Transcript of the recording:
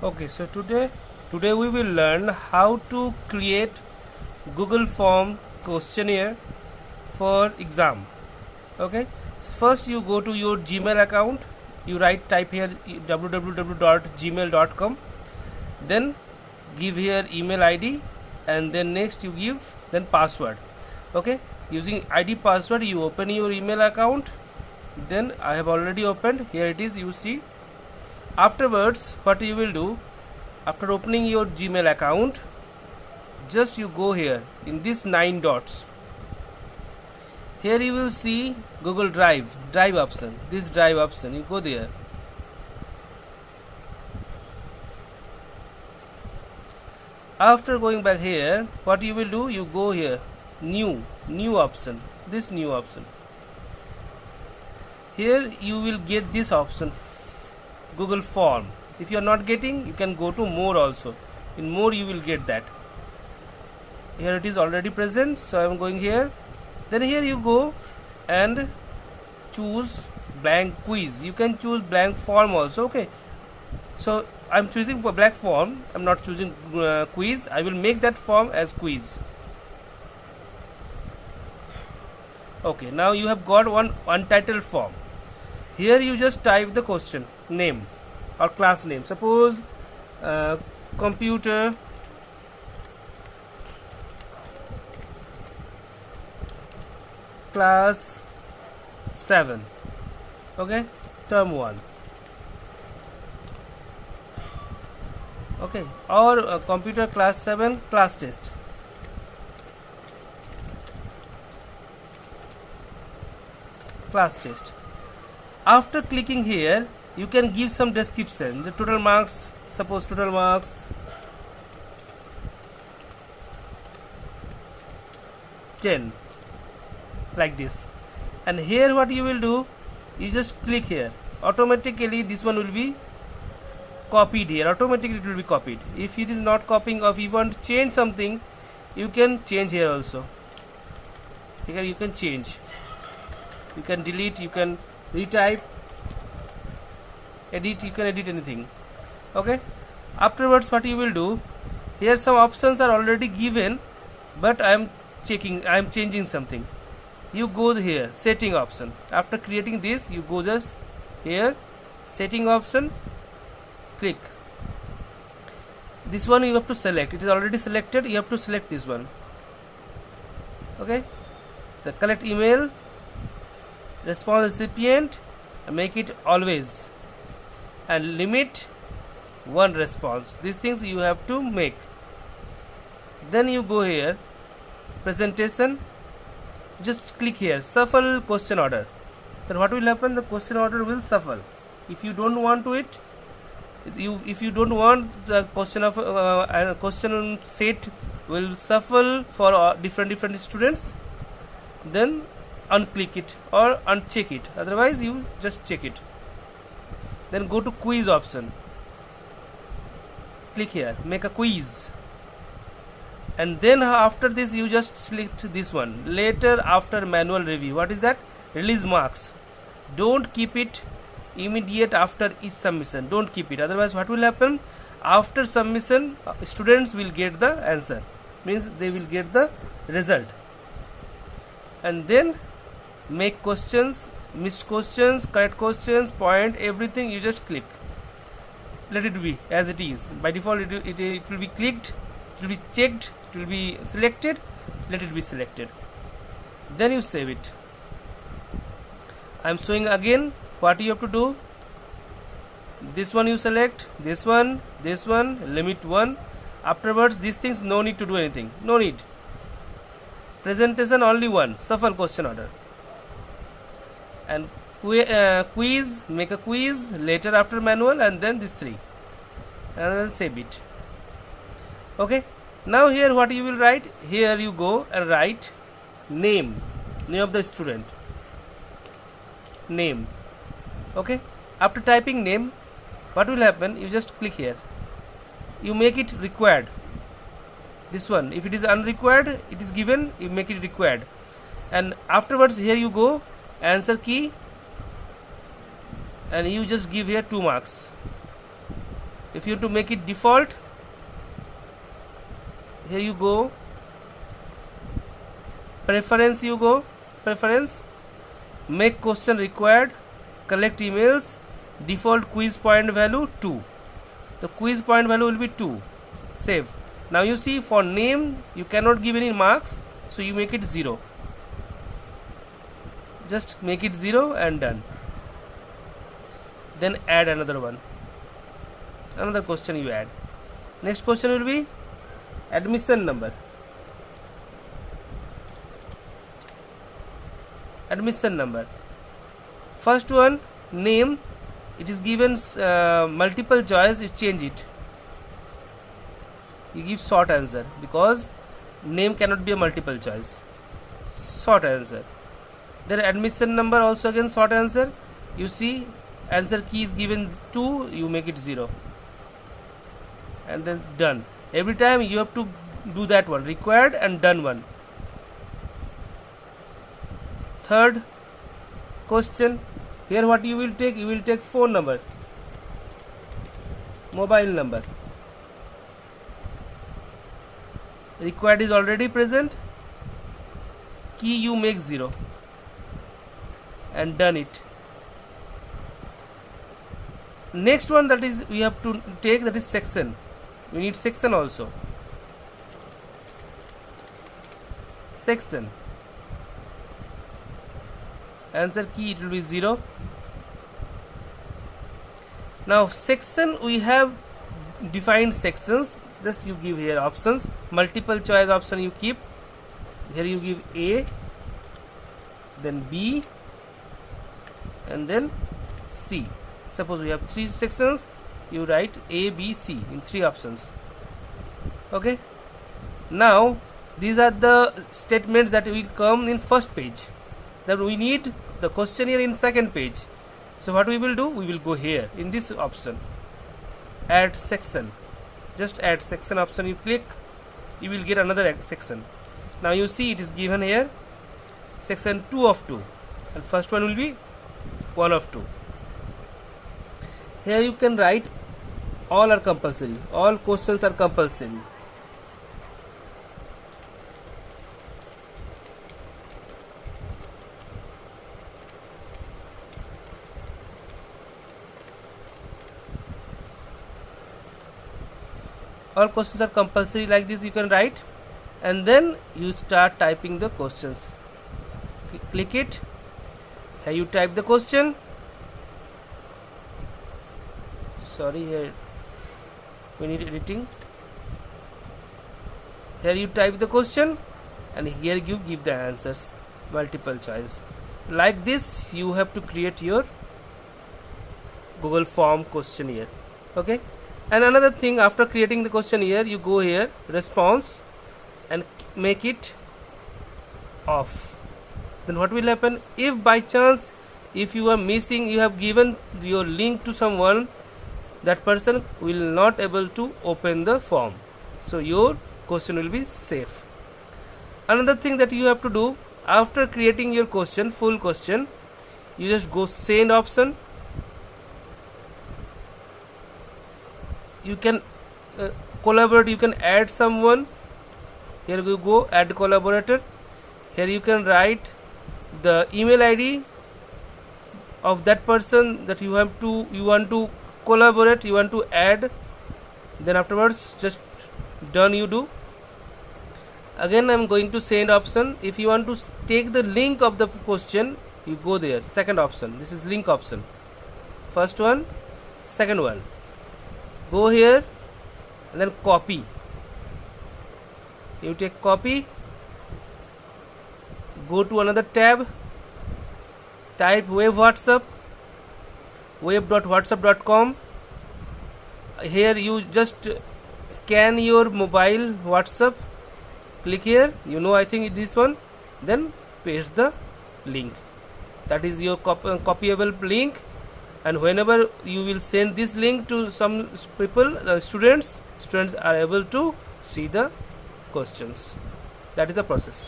Okay, so today we will learn how to create Google Form questionnaire for exam. Okay, so first you go to your Gmail account, you type here www.gmail.com, then give here email ID, and then next you give then password. Okay, using ID password you open your email account. Then I have already opened, here it is, you see. Afterwards, what you will do, after opening your Gmail account, just you go here in this 9 dots. Here you will see Google Drive option, this Drive option, you go there. After going back here, what you will do, you go here, new option, this new option. Here you will get this option, Google Form. If you are not getting, you can go to more also. In more you will get that. Here it is already present, so I am going here. Then here you go and choose blank quiz. You can choose blank form also. Okay, so I am choosing for blank form. I am not choosing quiz. I will make that form as quiz. Okay, now you have got one untitled form. Here you just type the question name or class name. Suppose computer class 7. Okay, term 1. Okay, or computer class 7 class test. Class test. After clicking here, you can give some description. The total marks, suppose total marks 10, like this. And here what you will do, you just click here. Automatically this one will be copied here. Automatically it will be copied. If it is not copying, or if you want to change something, you can change here also. Here you can change. You can delete, you can retype, edit, you can edit anything. Okay, afterwards what you will do, here some options are already given, but I am changing something. You go here, setting option. After creating this, you go just here, setting option, click. This one you have to select. It is already selected, you have to select this one. Okay, the collect email, response recipient, make it always, and limit one response. These things you have to make. Then you go here, presentation, just click here, shuffle question order. Then what will happen, the question order will shuffle. If you don't want to it, if you don't want the question set will shuffle for different students, then unclick it or uncheck it, otherwise you just check it. Then go to quiz option, click here, make a quiz, and then after this you just select this one, later after manual review. What is that? Release marks. Don't keep it immediate after each submission, don't keep it, otherwise what will happen, after submission students will get the answer, means they will get the result. And then make questions, missed questions, correct questions, point, everything you just click. Let it be as it is. By default it will be clicked, it will be checked, it will be selected, let it be selected. Then you save it. I am showing again what you have to do. This one you select, this one, limit 1. Afterwards these things no need to do anything, no need. Presentation only one, shuffle question order. And quiz, make a quiz, later after manual, and then these 3, and then save it. Okay, now here what you will write, here you go and write name of the student, name. Okay, after typing name, what will happen, you just click here, you make it required. This one, if it is unrequired, it is given, you make it required. And afterwards here you go, answer key, and you just give here 2 marks. if you to make it default, here you go, preference, you go preference, make question required, collect emails, default quiz point value 2. The quiz point value will be 2. Save. Now you see, for name you cannot give any marks, so you make it 0. Just make it 0 and done. Then add another one, another question you add. Next question will be admission number. Admission number. First one, name, it is given multiple choice, you change it. You give short answer because name cannot be a multiple choice. Short answer. Then admission number also again short answer. You see, answer key is given 2, you make it 0. And then done. Every time you have to do that one, required and done one. Third question, here what you will take? You will take phone number, mobile number. Required is already present. Key you make 0 and done it. Next one that is we have to take, that is section. We need section also. Section. Answer key it will be 0. Now section, we have defined sections. Just you give here options, multiple choice option you keep. Here you give A, then B, and then C. Suppose we have 3 sections, you write A, B, C in 3 options. Okay. Now these are the statements that will come in first page. Then we need the questionnaire in second page. So what we will do? We will go here in this option, add section. Just add section option, you click, you will get another section. Now you see it is given here section 2 of 2, and first one will be 1 of 2. Here you can write all are compulsory, all questions are compulsory. All questions are compulsory, like this you can write, and then you start typing the questions. Click it, here you type the question. Sorry, here we need editing. Here you type the question and here you give the answers, multiple choice. Like this you have to create your Google form questionnaire. Okay. And another thing, after creating the questionnaire, you go here response and make it off. Then what will happen? If by chance, if you are missing, you have given your link to someone, that person will not able to open the form, so your question will be safe. Another thing that you have to do, after creating your question, full question, you just go send option. You can collaborate, you can add someone. Here you go, add collaborator. Here you can write the email ID of that person that you want to collaborate, you want to add. Then afterwards just done you do. Again I am going to send option. If you want to take the link of the question, you go there, second option. This is link option. First one, second one. Go here and then copy. You take copy, go to another tab, type web WhatsApp, web.whatsapp.com. Here you just scan your mobile WhatsApp, click here, I think this one, then paste the link. That is your copyable link. And whenever you will send this link to some people, students are able to see the questions. That is the process.